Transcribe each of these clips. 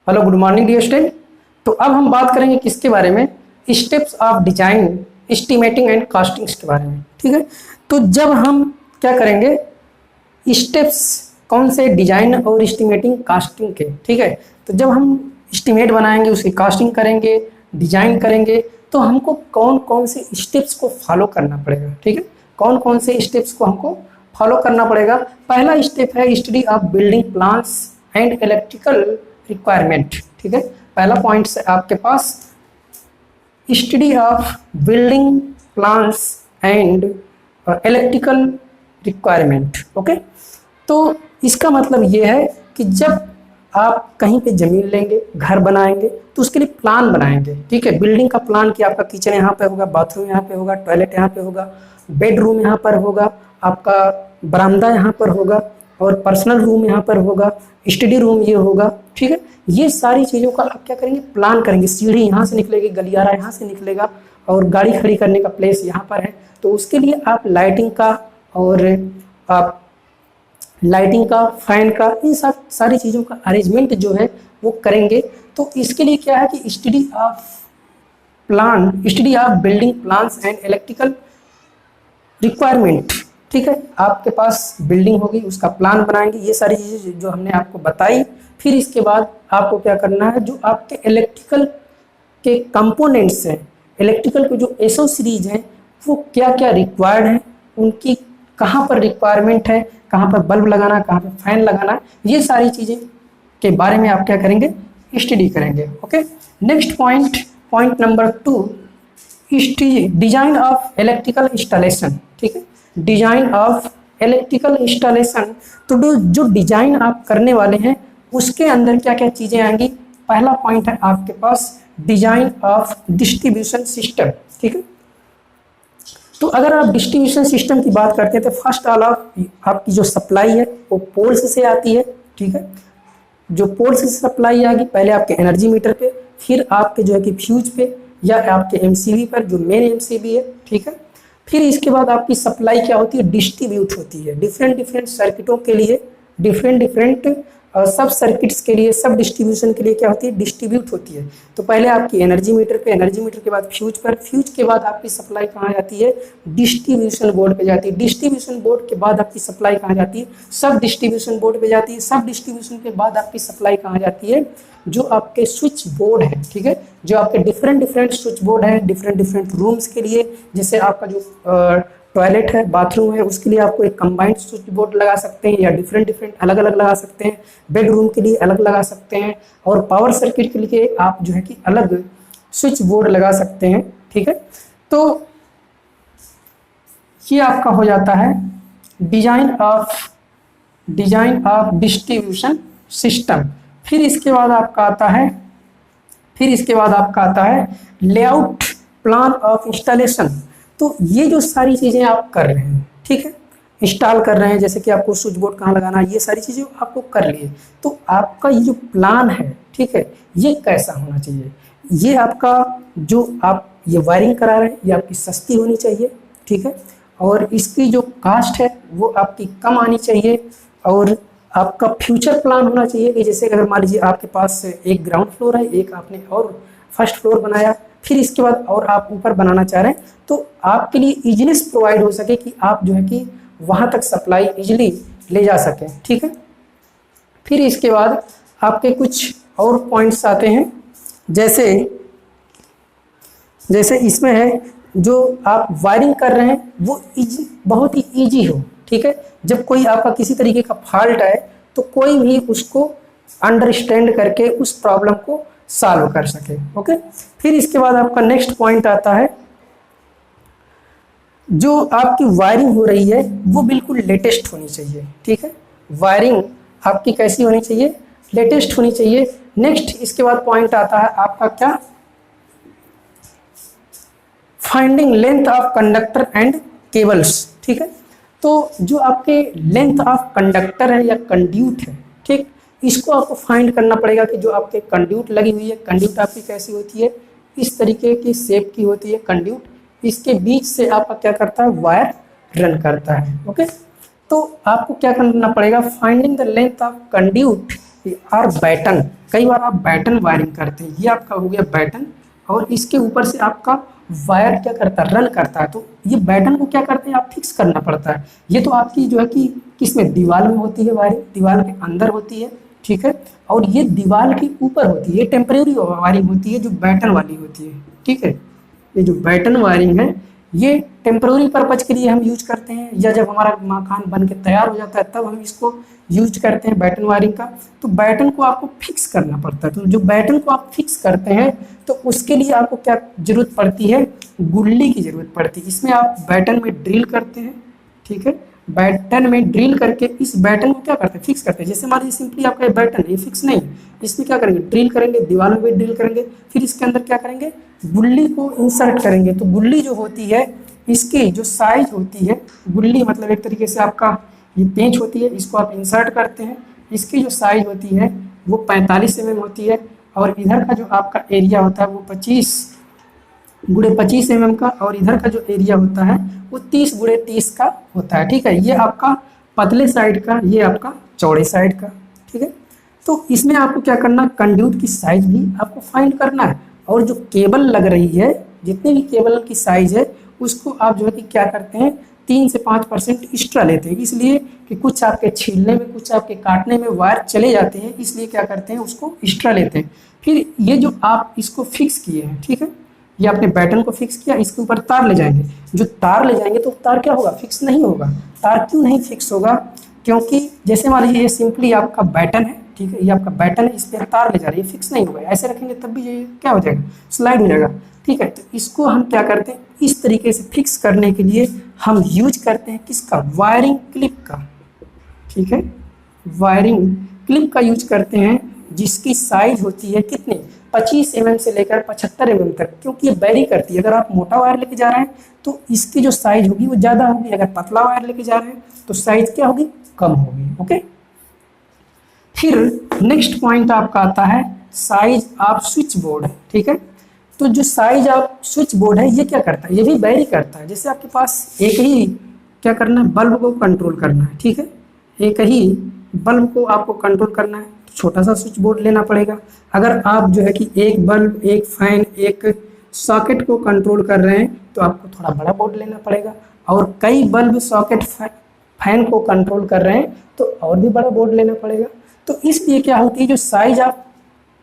Hello good morning dear student. तो अब हम बात करेंगे किसके बारे में, steps of design estimating and costings के बारे में। ठीक है, तो जब हम क्या करेंगे, स्टेप्स कौन से, डिजाइन और एस्टिमेटिंग कास्टिंग के। ठीक है, तो जब हम एस्टिमेट बनाएंगे, उसकी कास्टिंग करेंगे, डिजाइन करेंगे, तो हमको कौन कौन से स्टेप्स को फॉलो करना पड़ेगा। ठीक है, कौन कौन से स्टेप्स को हमको फॉलो करना पड़ेगा। पहला स्टेप है study of building plans and electrical requirement. ठीक है, पहला पॉइंट है आपके पास study of building plans and electrical requirement. Okay, तो इसका मतलब ये है कि जब आप कहीं पे ज़मीन लेंगे, घर बनाएंगे, तो उसके लिए प्लान बनाएंगे। ठीक है, बिल्डिंग का प्लान कि आपका किचन यहाँ पे होगा, बाथरूम यहाँ पे होगा, टॉयलेट यहाँ पे होगा, बेडरूम यहाँ पर होगा, आपका बरामदा यहाँ पर होगा और पर्सनल रूम यहाँ पर होगा, स्टडी रूम ये होगा। ठीक है, ये सारी चीज़ों का आप क्या करेंगे, प्लान करेंगे। सीढ़ी यहाँ से निकलेगी, गलियारा यहाँ से निकलेगा और गाड़ी खड़ी करने का प्लेस यहाँ पर है, तो उसके लिए आप लाइटिंग का और आप लाइटिंग का, फैन का, इन सब सारी चीज़ों का अरेंजमेंट जो है वो करेंगे। तो इसके लिए क्या है कि study of building plans and electrical requirement. ठीक है, आपके पास बिल्डिंग होगी, उसका प्लान बनाएंगे, ये सारी चीज़ें जो हमने आपको बताई। फिर इसके बाद आपको क्या करना है, जो आपके इलेक्ट्रिकल के कंपोनेंट्स हैं, इलेक्ट्रिकल के जो एसोसीरीज हैं, वो क्या क्या रिक्वायर्ड हैं, उनकी कहाँ पर रिक्वायरमेंट है, कहाँ पर बल्ब लगाना, कहाँ पर फैन लगाना, ये सारी चीज़ें के बारे में आप क्या करेंगे, स्टडी करेंगे। Okay, next point number 2, design of electrical installation. ठीक है, डिजाइन ऑफ इलेक्ट्रिकल इंस्टॉलेशन, तो जो डिजाइन आप करने वाले हैं उसके अंदर क्या क्या चीज़ें आएंगी। पहला पॉइंट है आपके पास डिजाइन ऑफ डिस्ट्रीब्यूशन सिस्टम। ठीक है, तो अगर आप डिस्ट्रीब्यूशन सिस्टम की बात करते हैं तो फर्स्ट ऑल आपकी जो सप्लाई है वो पोल्स से आती है। ठीक है, जो पोल्स से सप्लाई आएगी, पहले आपके एनर्जी मीटर पे, फिर आपके जो है कि फ्यूज पे या आपके एमसीबी पर, जो मेन एमसीबी है। ठीक है, फिर इसके बाद आपकी सप्लाई क्या होती है, डिस्ट्रीब्यूट होती है डिफरेंट सर्किटों के लिए, डिफरेंट सब सर्किट्स के लिए, सब डिस्ट्रीब्यूशन के लिए क्या होती है, डिस्ट्रीब्यूट होती है। तो पहले आपकी एनर्जी मीटर पे, एनर्जी मीटर के बाद फ्यूज पर, फ्यूज के बाद आपकी सप्लाई कहाँ जाती है, डिस्ट्रीब्यूशन बोर्ड पे जाती है, डिस्ट्रीब्यूशन बोर्ड के बाद आपकी सप्लाई कहाँ जाती है, सब डिस्ट्रीब्यूशन बोर्ड पे जाती है, सब डिस्ट्रीब्यूशन के बाद आपकी सप्लाई कहाँ जाती है, जो आपके स्विच बोर्ड है। ठीक है, जो आपके डिफरेंट स्विच बोर्ड है डिफरेंट रूम्स के लिए, जैसे आपका जो टॉयलेट है, बाथरूम है, उसके लिए आपको एक कंबाइंड स्विच बोर्ड लगा सकते हैं या डिफरेंट अलग अलग लगा सकते हैं, बेडरूम के लिए अलग लगा सकते हैं, और पावर सर्किट के लिए आप जो है कि अलग स्विच बोर्ड लगा सकते हैं। ठीक है, तो ये आपका हो जाता है डिजाइन ऑफ डिस्ट्रीब्यूशन सिस्टम। फिर इसके बाद आपका आता है लेआउट प्लान ऑफ इंस्टॉलेशन। तो ये जो सारी चीज़ें आप कर रहे हैं, ठीक है, इंस्टॉल कर रहे हैं, जैसे कि आपको स्विच बोर्ड कहाँ लगाना है, ये सारी चीज़ें आपको कर लिए, तो आपका ये जो प्लान है, ठीक है, ये कैसा होना चाहिए, ये आपका जो आप ये वायरिंग करा रहे हैं ये आपकी सस्ती होनी चाहिए। ठीक है, और इसकी जो कास्ट है वो आपकी कम आनी चाहिए, और आपका फ्यूचर प्लान होना चाहिए कि जैसे अगर मान लीजिए आपके पास एक ग्राउंड फ्लोर है, एक आपने और फर्स्ट फ्लोर बनाया, फिर इसके बाद और आप ऊपर बनाना चाह रहे हैं, तो आपके लिए इजीनेस प्रोवाइड हो सके कि आप जो है कि वहाँ तक सप्लाई इजीली ले जा सकें। ठीक है, फिर इसके बाद आपके कुछ और पॉइंट्स आते हैं, जैसे इसमें है जो आप वायरिंग कर रहे हैं वो बहुत ही ईजी हो। ठीक है, जब कोई आपका किसी तरीके का फॉल्ट आए तो कोई भी उसको अंडरस्टैंड करके उस प्रॉब्लम को सॉल्व कर सके। ओके, फिर इसके बाद आपका नेक्स्ट पॉइंट आता है, जो आपकी वायरिंग हो रही है वो बिल्कुल लेटेस्ट होनी चाहिए। ठीक है, वायरिंग आपकी कैसी होनी चाहिए, लेटेस्ट होनी चाहिए। नेक्स्ट इसके बाद पॉइंट आता है आपका क्या, finding length of conductor and cables. ठीक है, तो जो आपके लेंथ ऑफ कंडक्टर है या कंड्यूट है, ठीक, इसको आपको फाइंड करना पड़ेगा कि जो आपके कंड्यूट लगी हुई है, कंड्यूट आपकी कैसी होती है, इस तरीके की शेप की होती है कंड्यूट, इसके बीच से आपका क्या करता है, वायर रन करता है। ओके, तो आपको क्या करना पड़ेगा, finding the length of conduit और बैटन। कई बार आप बैटन वायरिंग करते हैं, ये आपका हो गया बैटन, और इसके ऊपर से आपका वायर क्या करता है, रन करता है। तो ये बैटन को क्या करते हैं, आप फिक्स करना पड़ता है। ये तो आपकी जो है कि किसमें, दीवार में होती है वायरिंग, दीवार के अंदर होती है, ठीक है। और ये दीवार के ऊपर होती है, ये टेम्परेरी वायरिंग होती है जो बैटन वाली होती है, ठीक है। ये जो बैटन वायरिंग है ये टेम्पररी पर्पज के लिए हम यूज करते हैं, या जब हमारा मकान बन के तैयार हो जाता है तब हम इसको यूज करते हैं बैटन वायरिंग का। तो बैटन को आपको फिक्स करना पड़ता है। तो जो बैटन को आप फिक्स करते हैं तो उसके लिए आपको क्या जरूरत पड़ती है, गुल्ली की जरूरत पड़ती है। इसमें आप बैटन में ड्रिल करते हैं, ठीक है। बैटन में ड्रिल करके इस बैटन को क्या करते हैं, फिक्स करते हैं। जैसे मान लीजिए सिंपली आपका बैटन ये फिक्स नहीं, इसमें क्या करेंगे, ड्रिल करेंगे, दीवार में भी ड्रिल करेंगे, फिर इसके अंदर क्या करेंगे, गुल्ली को इंसर्ट करेंगे। तो गुल्ली जो होती है, इसकी जो साइज होती है, गुल्ली मतलब एक तरीके से आपका ये पेंच होती है, इसको आप इंसर्ट करते हैं। इसकी जो साइज होती है वो 45 mm होती है, और इधर का जो आपका एरिया होता है वो 25 × 25 mm का, और इधर का जो एरिया होता है वो 30 × 30 का होता है, ठीक है। ये आपका पतले साइड का, ये आपका चौड़े साइड का, ठीक है। तो इसमें आपको क्या करना, कंड्यूट की साइज भी आपको फाइंड करना है, और जो केबल लग रही है, जितनी भी केबल की साइज है उसको आप जो है कि क्या करते हैं, 3 से 5% एक्स्ट्रा लेते हैं, इसलिए कि कुछ आपके छीलने में, कुछ आपके काटने में वायर चले जाते हैं, इसलिए क्या करते हैं, उसको एक्स्ट्रा लेते हैं। फिर ये जो आप इसको फिक्स किए हैं, ठीक है, ये आपने बैटन को फिक्स किया, इसके ऊपर तार ले जाएंगे। जो तार ले जाएंगे तो तार क्या होगा, फिक्स नहीं होगा। तार क्यों नहीं फिक्स होगा, क्योंकि जैसे मान लीजिए ये सिंपली आपका बैटन है, ठीक है, ये आपका बैटन है, इस पर तार ले जा रही है, फिक्स नहीं होगा। ऐसे रखेंगे तब भी ये क्या हो जाएगा, स्लाइड हो जाएगा, ठीक है। तो इसको हम क्या करते हैं, इस तरीके से फिक्स करने के लिए हम यूज करते हैं किसका, वायरिंग क्लिप का, ठीक है। वायरिंग क्लिप का यूज करते हैं, जिसकी साइज होती है कितनी, 25 mm से लेकर 75 mm तक, क्योंकि ये वेरी करती है। अगर आप मोटा वायर लेके जा रहे हैं तो इसकी जो साइज होगी वो ज़्यादा होगी, अगर पतला वायर लेके जा रहे हैं तो साइज क्या होगी, कम होगी, ओके। फिर नेक्स्ट पॉइंट आपका आता है साइज ऑफ स्विच बोर्ड, ठीक है। तो जो साइज ऑफ स्विच बोर्ड है ये क्या करता है, ये भी वेरी करता है। जैसे आपके पास एक ही क्या करना है, बल्ब को कंट्रोल करना है, ठीक है, एक ही बल्ब को आपको कंट्रोल करना है तो छोटा सा स्विच बोर्ड लेना पड़ेगा। अगर आप जो है कि एक बल्ब, एक फैन, एक सॉकेट को कंट्रोल कर रहे हैं तो आपको थोड़ा बड़ा बोर्ड लेना पड़ेगा, और कई बल्ब, सॉकेट, फैन को कंट्रोल कर रहे हैं तो और भी बड़ा बोर्ड लेना पड़ेगा। तो इसलिए क्या होती है, जो साइज आप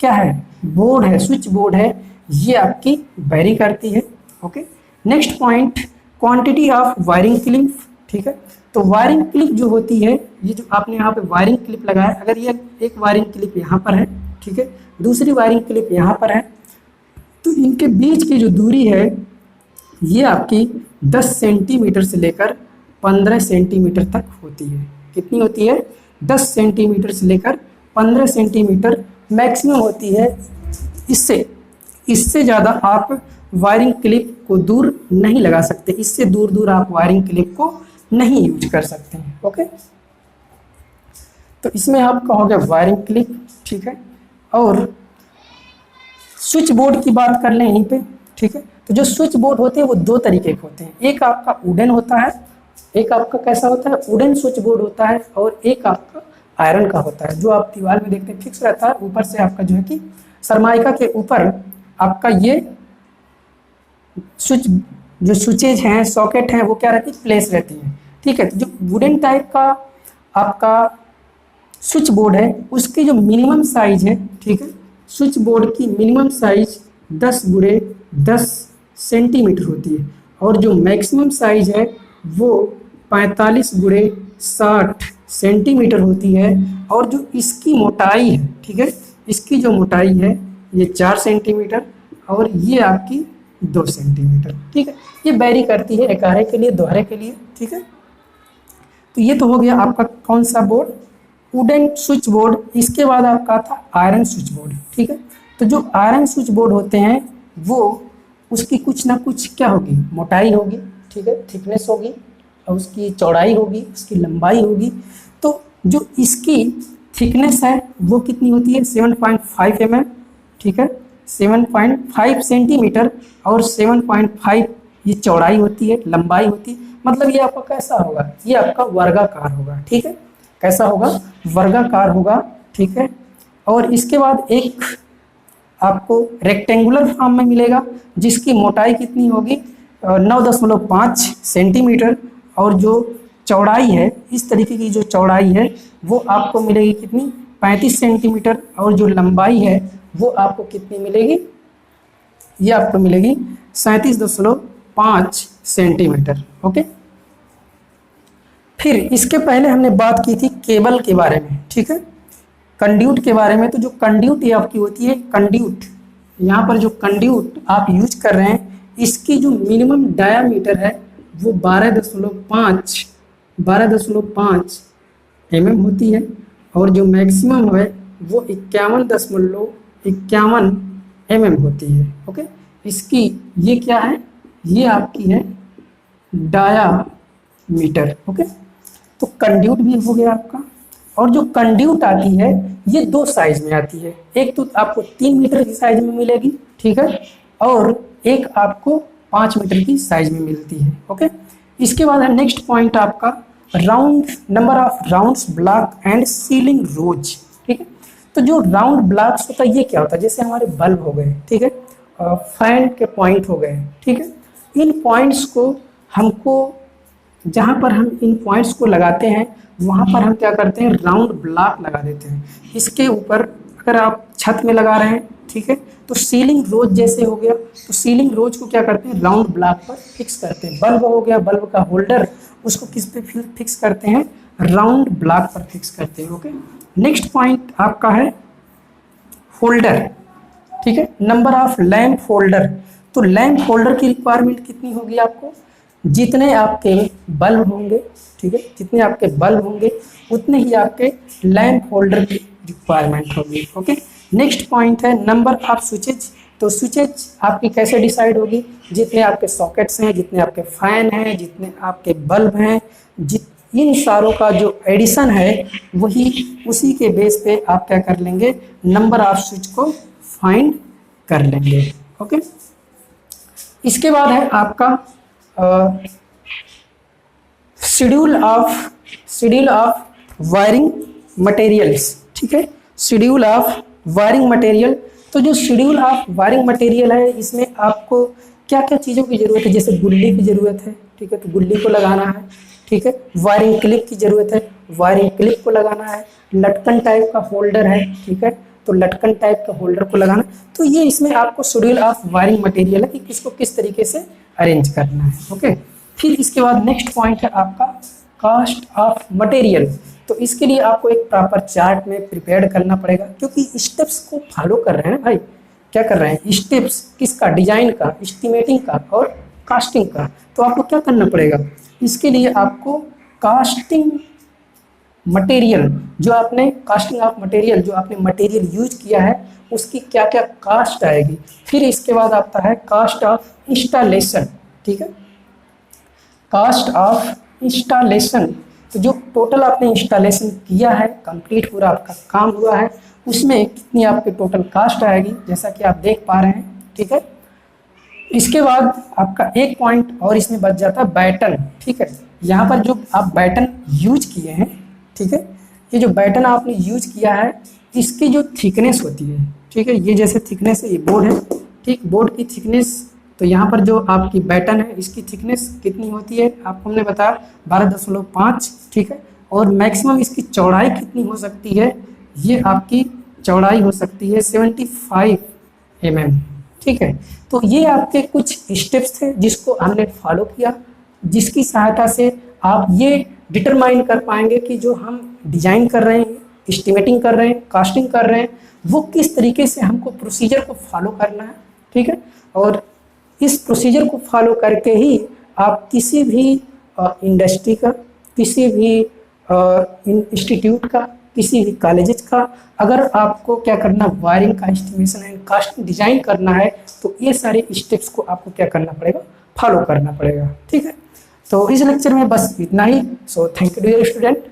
क्या है, बोर्ड है, स्विच बोर्ड है, ये आपकी वेरी करती है, okay. Next point, quantity of wiring clip, ठीक है। तो वायरिंग क्लिप जो होती है, ये जो आपने यहाँ पे वायरिंग क्लिप लगाया, अगर ये एक वायरिंग क्लिप यहाँ पर है, ठीक है, दूसरी वायरिंग क्लिप यहाँ पर है, तो इनके बीच की जो दूरी है ये आपकी 10 सेंटीमीटर से लेकर 15 सेंटीमीटर तक होती है। कितनी होती है, 10 सेंटीमीटर से लेकर 15 सेंटीमीटर मैक्सिमम होती है। इससे ज़्यादा आप वायरिंग क्लिप को दूर नहीं लगा सकते, इससे दूर दूर आप वायरिंग क्लिप को नहीं यूज कर सकते हैं, ओके। तो इसमें आपका हो गया वायरिंग क्लिप, ठीक है। और स्विच बोर्ड की बात कर लें यहीं पे, ठीक है। तो जो स्विच बोर्ड होते हैं वो दो तरीके के होते हैं, एक आपका वुडन होता है, एक आपका कैसा होता है, वुडन स्विच बोर्ड होता है, और एक आपका आयरन का होता है, जो आप दीवार में देखते हैं फिक्स रहता है, ऊपर से आपका जो है कि सरमाइका के ऊपर आपका ये स्विच, जो स्विचेज हैं, सॉकेट हैं, वो क्या रहती है, प्लेस रहती है, ठीक है। तो जो वुडन टाइप का आपका स्विच बोर्ड है उसकी जो मिनिमम साइज है, ठीक है, स्विच बोर्ड की मिनिमम साइज 10 × 10 सेंटीमीटर होती है, और जो मैक्सिमम साइज है वो 45 × 60 सेंटीमीटर होती है, और जो इसकी मोटाई है, ठीक है, इसकी जो मोटाई है ये 4 सेंटीमीटर, और ये आपकी 2 सेंटीमीटर, ठीक है। ये वेरी करती है एकारे के लिए, दोहरे के लिए, ठीक है। तो ये तो हो गया आपका कौन सा बोर्ड, वुडन स्विच बोर्ड। इसके बाद आपका था आयरन स्विच बोर्ड, ठीक है। तो जो आयरन स्विच बोर्ड होते हैं वो उसकी कुछ ना कुछ क्या होगी, मोटाई होगी, ठीक है, थिकनेस होगी, और उसकी चौड़ाई होगी, उसकी लंबाई होगी। तो जो इसकी थिकनेस है वो कितनी होती है, 7.5 mm, ठीक है, 7.5 सेंटीमीटर, और 7.5 ये चौड़ाई होती है, लंबाई होती है। मतलब ये आपका कैसा होगा, ये आपका वर्गाकार होगा, ठीक है, कैसा होगा, वर्गाकार होगा, ठीक है। और इसके बाद एक आपको रेक्टेंगुलर फॉर्म में मिलेगा जिसकी मोटाई कितनी होगी 9.5 सेंटीमीटर, और जो चौड़ाई है, इस तरीके की जो चौड़ाई है वो आपको मिलेगी कितनी 35 सेंटीमीटर, और जो लंबाई है वो आपको कितनी मिलेगी, ये आपको मिलेगी 37.5 सेंटीमीटर। ओके, फिर इसके पहले हमने बात की थी केबल के बारे में, ठीक है, कंड्यूट के बारे में। तो जो कंड्यूट ये आपकी होती है, कंड्यूट, यहाँ पर जो कंड्यूट आप यूज कर रहे हैं इसकी जो मिनिमम डायामीटर है वो 12.5 mm होती है, और जो मैक्सिमम है वो 51.51 mm होती है। ओके, इसकी ये क्या है, ये आपकी है डायामीटर। ओके, तो कंड्यूट भी हो गया आपका। और जो कंड्यूट आती है ये दो साइज में आती है, एक तो आपको 3 मीटर की साइज में मिलेगी, ठीक है, और एक आपको 5 मीटर की साइज में मिलती है। ओके, इसके बाद है नेक्स्ट पॉइंट आपका round, number of rounds, block and ceiling rose. ठीक है, तो जो राउंड ब्लॉक्स होता है ये क्या होता है, जैसे हमारे बल्ब हो गए, ठीक है, फैन के पॉइंट हो गए, ठीक है, इन पॉइंट्स को हमको, जहाँ पर हम इन पॉइंट्स को लगाते हैं वहाँ पर हम क्या करते हैं, राउंड ब्लॉक लगा देते हैं। इसके ऊपर अगर आप छत में लगा रहे हैं, ठीक है, तो सीलिंग रोज जैसे हो गया, तो सीलिंग रोज को क्या करते हैं, राउंड ब्लॉक पर फिक्स करते हैं। बल्ब हो गया, बल्ब का होल्डर, उसको किस पे फिक्स करते हैं, राउंड ब्लॉक पर फिक्स करते हैं। ओके, नेक्स्ट पॉइंट आपका है होल्डर, ठीक है, नंबर ऑफ लैंप होल्डर। तो लैंप होल्डर की रिक्वायरमेंट कितनी होगी आपको, जितने आपके बल्ब होंगे, ठीक है, जितने आपके बल्ब होंगे उतने ही आपके लैंप होल्डर की रिक्वायरमेंट होगी। ओके, नेक्स्ट पॉइंट है नंबर ऑफ स्विचेज। तो स्विचेज आपकी कैसे डिसाइड होगी, जितने आपके सॉकेट्स हैं, जितने आपके फैन हैं, जितने आपके बल्ब हैं, इन सारों का जो एडिशन है वही, उसी के बेस पे आप क्या कर लेंगे, नंबर ऑफ स्विच को फाइंड कर लेंगे। ओके, इसके बाद है आपका शेड्यूल ऑफ वायरिंग मटेरियल्स। ठीक है, शेड्यूल ऑफ वायरिंग मटेरियल। तो जो शेड्यूल ऑफ वायरिंग मटेरियल है इसमें आपको क्या क्या चीज़ों की ज़रूरत है, जैसे गुल्ली की ज़रूरत है, ठीक है, तो गुल्ली को लगाना है, ठीक है, वायरिंग क्लिप की ज़रूरत है, वायरिंग क्लिप को लगाना है, लटकन टाइप का होल्डर है, ठीक है, तो लटकन टाइप का होल्डर को लगाना। तो ये इसमें आपको शेड्यूल ऑफ वायरिंग मटेरियल है कि किसको किस तरीके से अरेंज करना है। ओके, फिर इसके बाद नेक्स्ट पॉइंट है आपका कॉस्ट ऑफ मटेरियल। तो इसके लिए आपको एक प्रॉपर चार्ट में प्रिपेयर करना पड़ेगा, क्योंकि स्टेप्स को फॉलो कर रहे हैं भाई, क्या कर रहे हैं, स्टेप्स किसका, डिजाइन का, एस्टिमेटिंग का और कास्टिंग का। तो आपको क्या करना पड़ेगा, इसके लिए आपको कास्टिंग मटेरियल, जो आपने कास्टिंग ऑफ मटेरियल, जो आपने मटेरियल यूज किया है उसकी क्या क्या कास्ट आएगी। फिर इसके बाद आता है कास्ट ऑफ इंस्टॉलेशन। ठीक है, कास्ट ऑफ इंस्टॉलेशन, तो जो टोटल आपने इंस्टॉलेशन किया है, कंप्लीट पूरा आपका काम हुआ है, उसमें कितनी आपकी टोटल कास्ट आएगी, जैसा कि आप देख पा रहे हैं। ठीक है, इसके बाद आपका एक पॉइंट और इसमें बच जाता है बैटन। ठीक है, यहाँ पर जो आप बैटन यूज किए हैं, ठीक है, ये जो बैटन आपने यूज किया है इसकी जो थिकनेस होती है, ठीक है, ये जैसे थिकनेस है, ये बोर्ड है, ठीक, बोर्ड की थिकनेस, तो यहाँ पर जो आपकी बैटन है इसकी थिकनेस कितनी होती है, आपको हमने बताया 12.5, ठीक है, और मैक्सिमम इसकी चौड़ाई कितनी हो सकती है, ये आपकी चौड़ाई हो सकती है 75 mm। ठीक है, तो ये आपके कुछ स्टेप्स थे जिसको हमने फॉलो किया, जिसकी सहायता से आप ये डिटरमाइन कर पाएंगे कि जो हम डिजाइन कर रहे हैं, एस्टिमेटिंग कर रहे हैं, कास्टिंग कर रहे हैं, वो किस तरीके से हमको प्रोसीजर को फॉलो करना है। ठीक है, और इस प्रोसीजर को फॉलो करके ही आप किसी भी इंडस्ट्री का, किसी भी इंस्टीट्यूट का, किसी भी कॉलेज का, अगर आपको क्या करना, वायरिंग का एस्टिमेशन एंड कास्टिंग डिजाइन करना है, तो ये सारे स्टेप्स को आपको क्या करना पड़ेगा, फॉलो करना पड़ेगा। ठीक है, तो इस लेक्चर में बस इतना ही। So thank you dear student.